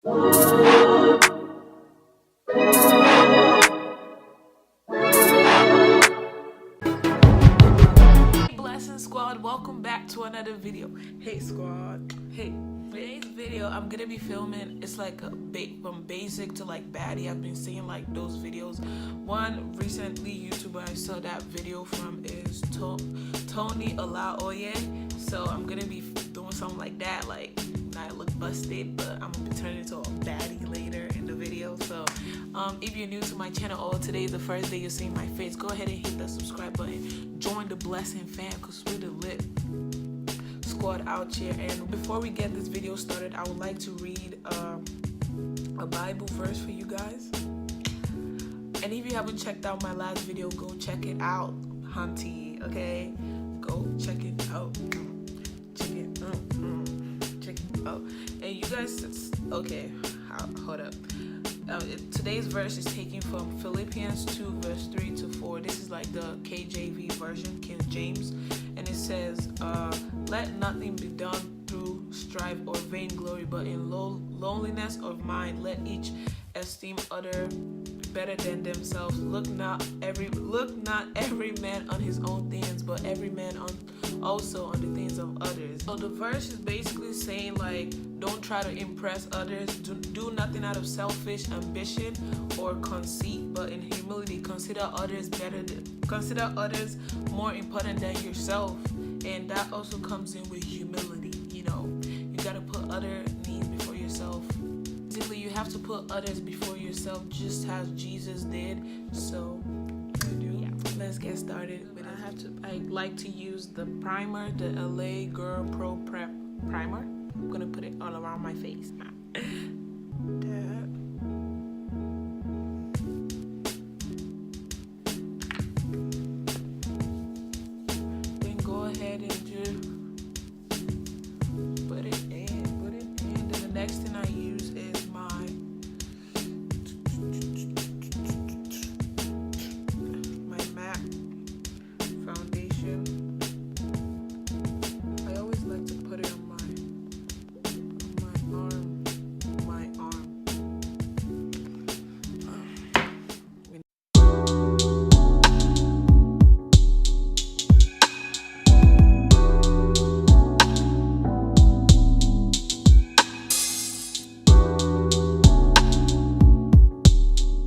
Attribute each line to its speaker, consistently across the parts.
Speaker 1: Blessing squad, welcome back to another video. Hey squad, hey. Today's video I'm gonna be filming, it's like a from basic to like baddie. I've been seeing like those videos. One recently YouTuber I saw that video from is Tony Olaoye. So I'm gonna be doing something like that, like I look busted, but I'm gonna be turning into a baddie later in the video. So if you're new to my channel or today is the first day you're seeing my face, go ahead and hit that subscribe button. Join the blessing fam, because we're the lit squad out here. And before we get this video started, I would like to read a Bible verse for you guys. And if you haven't checked out my last video, go check it out, hunty. Okay, go check it out. Check it out. And you guys, okay, hold up. Today's verse is taken from Philippians 2 verse 3 to 4. This is like the KJV version, King James, and it says, let nothing be done through strife or vainglory, but in loneliness of mind let each esteem other better than themselves. Look not every man on his own things, but every man also on the things of others. So the verse is basically saying, like, don't try to impress others. Do nothing out of selfish ambition or conceit, but in humility consider others more important than yourself. And that also comes in with humility. You know, you gotta put other needs before yourself. Basically, you have to put others before yourself, just as Jesus did. So yeah, let's get started with it. I like to use the primer, the LA Girl Pro Prep primer. I'm gonna put it all around my face. Then go ahead and just put it in. Then the next thing I use is my MAC foundation. I always like to put it on my arm.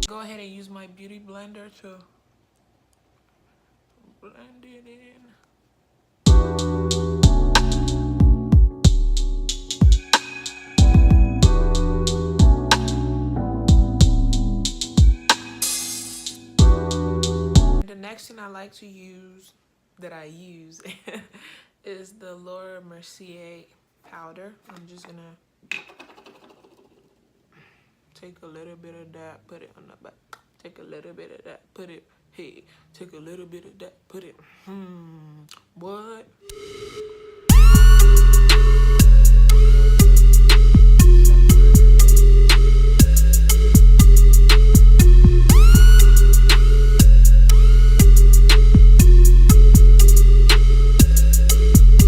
Speaker 1: Go ahead and use my beauty blender to blend it in. The next thing I like to use, is the Laura Mercier powder. I'm just gonna take a little bit of that, put it on the back. Take a little bit of that, put it. Hey, take a little bit of that, put it. What?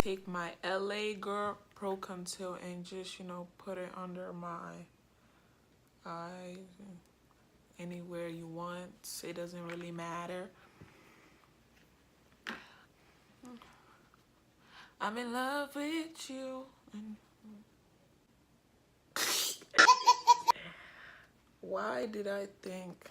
Speaker 1: Take my LA Girl Pro Conceal and just, you know, put it under my eyes, anywhere you want. It doesn't really matter. I'm in love with you. Why did I think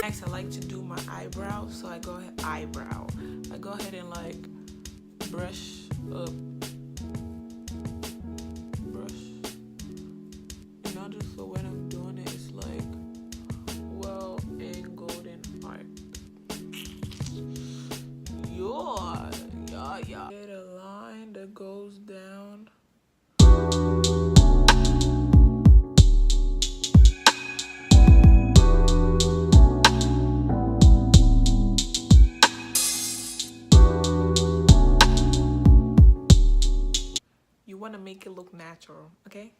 Speaker 1: Next, I like to do my eyebrows, so I go ahead and like brush up, and I just, so when I'm doing it, it's like well angled and hard. Yeah. Get a line that goes down. You want to make it look natural, okay?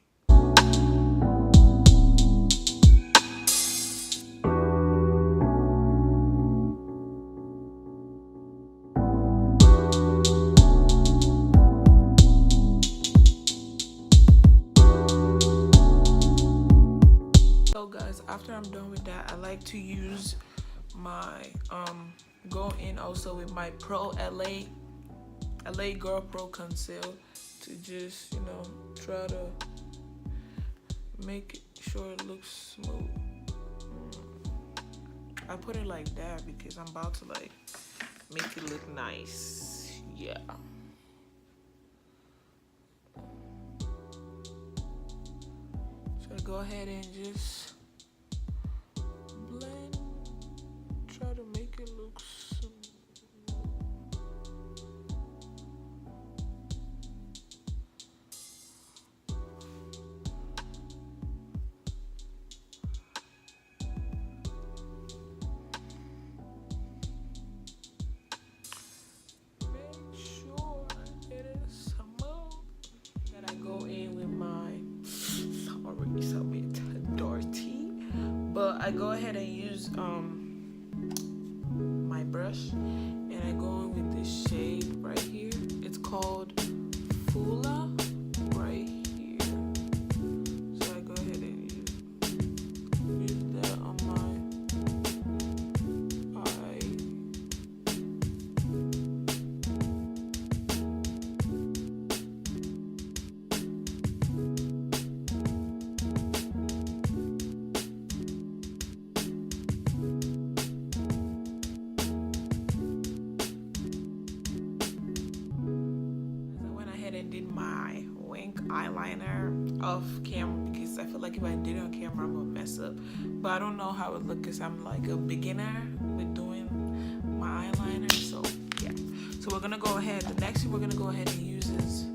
Speaker 1: like to use my go in also with my Pro LA Girl Pro Conceal to just, you know, try to make sure it looks smooth. I put it like that because I'm about to like make it look nice. Yeah. So I go ahead and just blend, try to make it look smooth. But I go ahead and use my brush, and I go in with this shade right here. It's called Fula right here. So I go ahead and use that on my eye. And did my wink eyeliner off camera because I feel like if I did it on camera I'm gonna mess up, but I don't know how it look because I'm like a beginner with doing my eyeliner. So yeah, so we're gonna go ahead, the next thing we're gonna go ahead and use is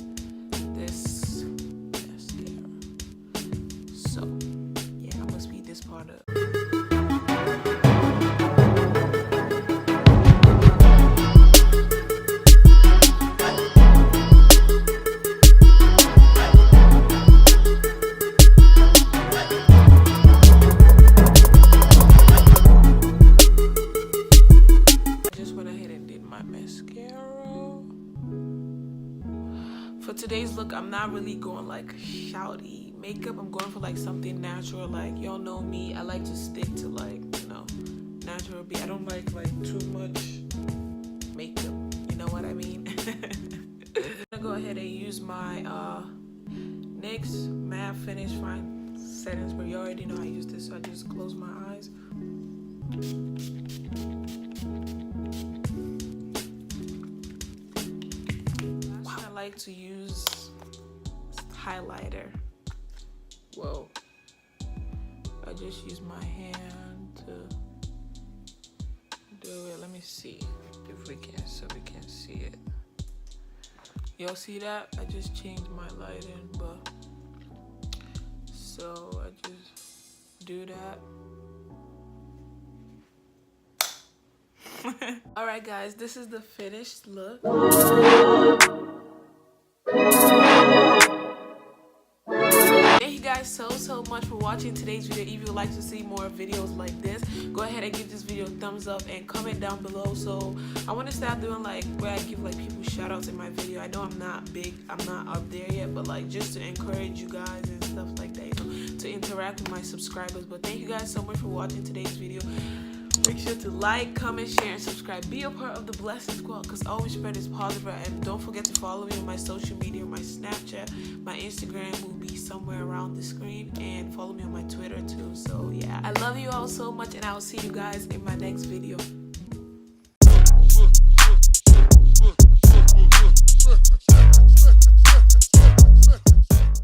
Speaker 1: this mascara. So yeah, I'm gonna speed this part up. For today's look, I'm not really going like shouty makeup. I'm going for like something natural. Like, y'all know me, I like to stick to like, you know, natural beauty. I don't like too much makeup, you know what I mean? I'm gonna go ahead and use my NYX Matte Finish Fine Setting Spray. You already know I use this, so I just close my eyes. I like to use highlighter. Whoa. I just use my hand to do it. Let me see if we can, so we can see it. Y'all see that? I just changed my lighting, but so I just do that. Alright guys, this is the finished look. Thank you guys so much for watching today's video. If you would like to see more videos like this, go ahead and give this video a thumbs up and comment down below. So I want to start doing like where I give like people shout outs in my video. I know I'm not big, I'm not up there yet, but like just to encourage you guys and stuff like that, you know, to interact with my subscribers. But thank you guys so much for watching today's video. Make sure to like, comment, share, and subscribe. Be a part of the Blessing Squad, because always spread is positive. And don't forget to follow me on my social media. My Snapchat, my Instagram will be somewhere around the screen. And follow me on my Twitter too. So yeah, I love you all so much, and I will see you guys in my next video.